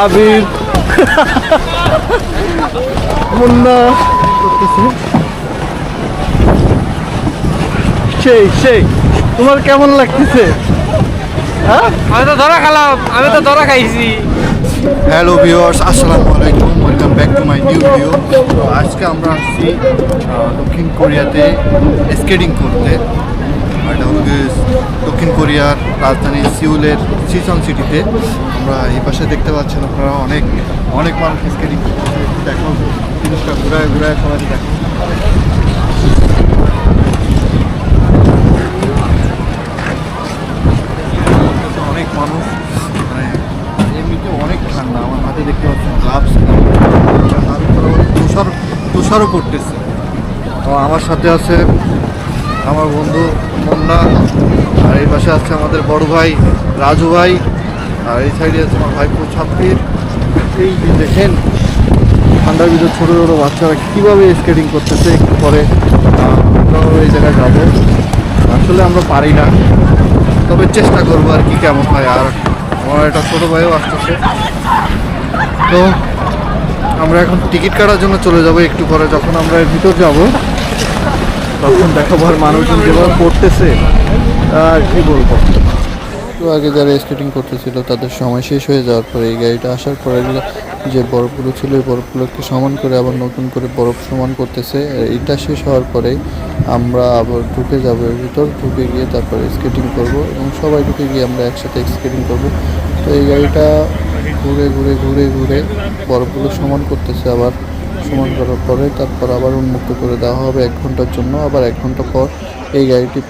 আবির মুন্না করতেছে। সেই তোমার কেমন লাগতেছে? হ্যাঁ, আমি তো ধরা খাইছি। হ্যালো ভিউয়ার্স, আসসালামু আলাইকুম, welcome back to my new video. তো আজকে আমরা আসছি দক্ষিণ কোরিয়াতে স্কেটিং করতে। এটা হলো দক্ষিণ কোরিয়ার রাজধানী সিউলের সিসং সিটিতে। আমরা এই পাশে দেখতে পাচ্ছেন আপনারা অনেক মানুষ স্কেটিং করতেছে। দেখো জিনিসটা ঘুরায় সবাই দেখো। অনেক মানুষ, মানে এমনিতে অনেক ঠান্ডা। আমার হাতে দেখতে পাচ্ছেন গ্লাভস, তুষারও করতেছে। তো আমার সাথে আছে আমার বন্ধু মুন্না, আর এই পাশে আছে আমাদের বড় ভাই রাজু ভাই, আর এই সাইডে আছে আমার ভাইপো ছাব্বির। এই যে দেখেন ঠান্ডার ভিতর ছোটো ছোটো বাচ্চারা কীভাবে স্কেটিং করতেছে। একটু পরে আমরাও এই জায়গায় যাবো। আসলে আমরা পারি না, তবে চেষ্টা করবো আর কি কেমন হয়। আর আমার একটা ছোটো ভাইও আসতেছে। তো আমরা এখন টিকিট কাটার জন্য চলে যাব একটু পরে। যখন আমরা এর ভিতর যাব তখন দেখাবো আর মানুষজন যেভাবে করতেছে কি বলবো। তো আগে যারা স্কেটিং করতেছিল তাদের সময় শেষ হয়ে যাওয়ার পরে এই গাড়িটা আসার পরে যে বরফগুলো ছিল এই বরফগুলোকে সমান করে আবার নতুন করে বরফ সমান করতেছে। এটা শেষ হওয়ার পরে আমরা আবার ঢুকে যাবো এর ভিতর। ঢুকে গিয়ে তারপরে স্কেটিং করব এবং সবাই ঢুকে গিয়ে আমরা একসাথে স্কেটিং করব। তো এই গাড়িটা ঘুরে বরফগুলো সমান করতেছে। আবার সমান করার পরে তারপর আবার উন্মুক্ত করে দেওয়া হবে 1 ঘন্টার জন্য। আবার 1 ঘন্টা পর এই গাড়িটি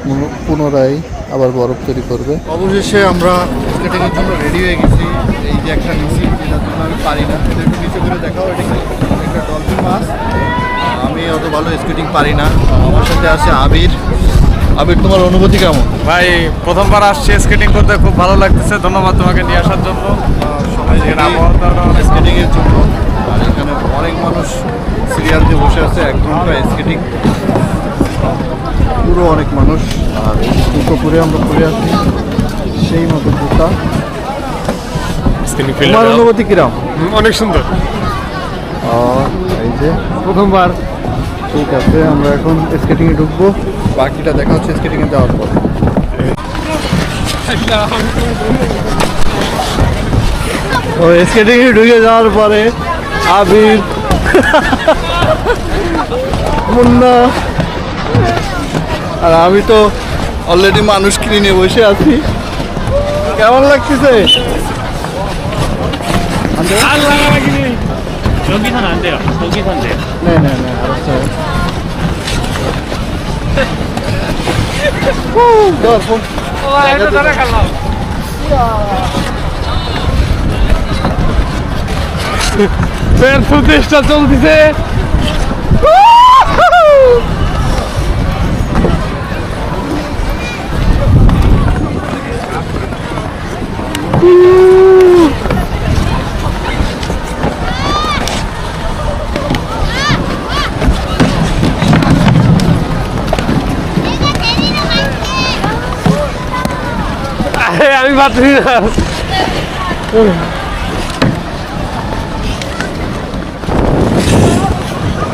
পুনরায় আবার বরফ তৈরি করবে। অবশেষে আমরা স্কেটিংয়ের জন্য রেডি হয়ে গেছি। এই যে একটা নিচে, যেটার জন্য আমি পারি না, একটু নিচে করে দেখাও। এটা একটা ডলফিন মাছ। আমি অত ভালো স্কেটিং পারি না। আমার সাথে আছে আবির। তোমার অনুভূতি কেমন? ভাই প্রথমবার আসছি স্কেটিং করতে, খুব ভালো লাগতেছে। ধন্যবাদ তোমাকে নিয়ে আসার জন্য, সবাই স্কেটিংয়ের জন্য। আর এখানে অনেক মানুষ সিরিয়াল দিয়ে বসে আছে 1 ঘন্টা স্কেটিং, পুরো অনেক মানুষ। আর এই জুতো পরে আমরা পরে আছি, সেই মতো জুতা। তোমার অনুভূতি কিরম? অনেক সুন্দর। এই যে প্রথমবার। ঠিক আছে, আমরা এখন স্কেটিংয়ে ঢুকবো। বাকিটা দেখা হচ্ছে স্কেটিংয়ে যাওয়ার পর। ও স্কেটিংয়ে ঢুকে যাওয়ার পরে আবির মুন্না আর আমি তো অলরেডি মানুষ কিনে নিয়ে বসে আছি। কেমন লাগতেছে? 여기선 안 돼요. 여기선 돼요. 네, 알았어요. 너 돈. এটা ধরা খেলাম। ফের প্রতিষ্ঠা চলতেছে। আমি পাচ্ছি না।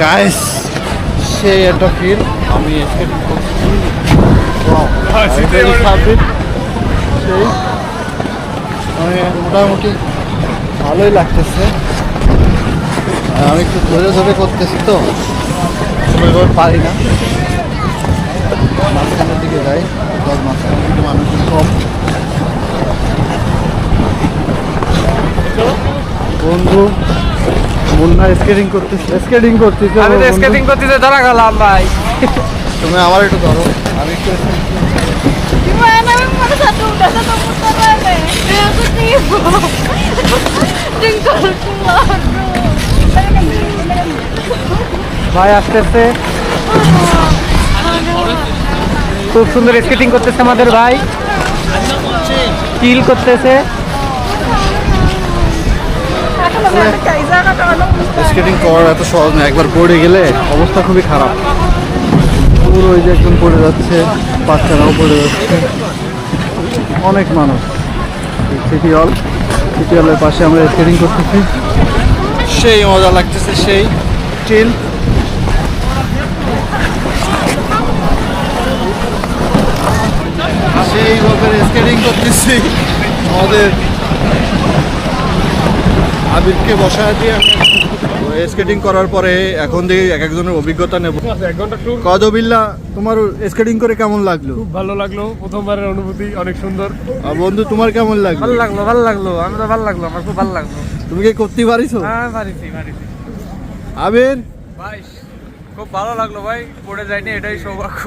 গাইস, সেই একটা ফিল। আমি স্কেটিং করছি, সেই মানে মোটামুটি ভালোই লাগতেছে। আমি একটু ধরে করতেছি তো, এবার পারি না। মাঝখানের দিকে যাই, মাঝখানের দিকে মানুষজন কম। বন্ধু মুন্না স্কেটিং করতেছে। আমি তো স্কেটিং করতেছে ধরা খেলাম ভাই। তুমি আমার একটু ধরো, আমি একটু। Gimana memang satu udah satu putaran deh. Aku tiba. Jengkol keluar. ভাই আসতেছে, খুব সুন্দর স্কেটিং করতেছে আমাদের ভাই, চিল করতেছে। স্কেটিং করা এত সহজ না, একবার পড়ে গেলে অবস্থা খুবই খারাপ। পুরো ওই যে একজন পড়ে যাচ্ছে, বাচ্চারাও পড়ে যাচ্ছে, অনেক মানুষ। সিটি হল টিউটোরিয়ালের পাশে আমরা স্কেটিং করতেছি, সেই মজা লাগতেছে, সেই চিল। সেইভাবে স্কেটিং করতেছি, আমাদের আবিরকে বসায় দিয়ে স্কেটিং করার পরে এখন দিয়ে এক একজনের অভিজ্ঞতা নেব। কদবিল্লা, তোমার স্কেটিং করে কেমন লাগলো? খুব ভালো লাগলো, প্রথমবারের অনুভূতি অনেক সুন্দর। আর বন্ধু তোমার কেমন লাগলো? ভালো লাগলো, ভালো লাগলো, আমরা ভালো লাগলো, আমার খুব ভালো লাগলো। তুমি কি করতে পারিছো? হ্যাঁ পারিছি, পারিছি আবির ভাই, খুব ভালো লাগলো ভাই, পড়ে যায়নি, এটাই সৌভাগ্য।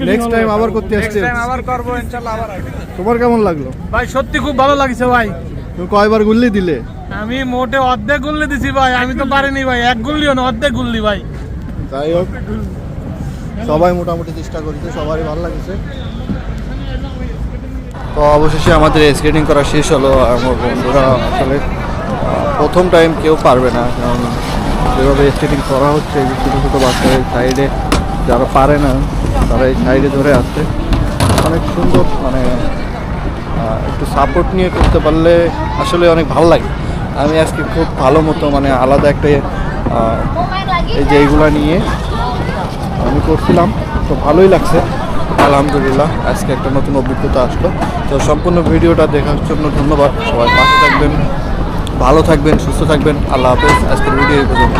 নেক্সট টাইম আবার করতে নেক্সট আসছে। টাইম আবার করবো ইনশাআল্লাহ, আবার আসবো। তোমার কেমন লাগলো? ভাই সত্যি খুব ভালো লাগছে ভাই। তুমি কয়বার গুল্লি দিলে? আমি মোটে অর্ধেক গুল্লি দিছি ভাই, আমি তো পারিনি ভাই, এক গুল্লিও না অর্ধেক গুল্লি ভাই। যাই হোক, সবাই মোটামুটি চেষ্টা করেছে, সবারই ভালো লাগছে। তো অবশেষে আমাদের স্কেটিং করা শেষ হলো। আমার বন্ধুরা আসলে প্রথম টাইম কেউ পারবে না, কারণ যেভাবে স্কেটিং করা হচ্ছে, এই যে ছোটো ছোটো বাচ্চারা সাইডে যারা পারে না তারা এই সাইডে ধরে আসছে, অনেক সুন্দর। মানে একটু সাপোর্ট নিয়ে করতে পারলে আসলে অনেক ভালো লাগে। আমি আজকে খুব ভালো মতো মানে আলাদা একটা এই যে এইগুলা নিয়ে আমি করছিলাম, তো ভালোই লাগছে আলহামদুলিল্লাহ। আজকে একটা নতুন অভিজ্ঞতা আসলো। তো সম্পূর্ণ ভিডিওটা দেখার জন্য ধন্যবাদ। সবাই পাশে থাকবেন, ভালো থাকবেন, সুস্থ থাকবেন। আল্লাহ হাফেজ। আজকের ভিডিও এই পর্যন্ত।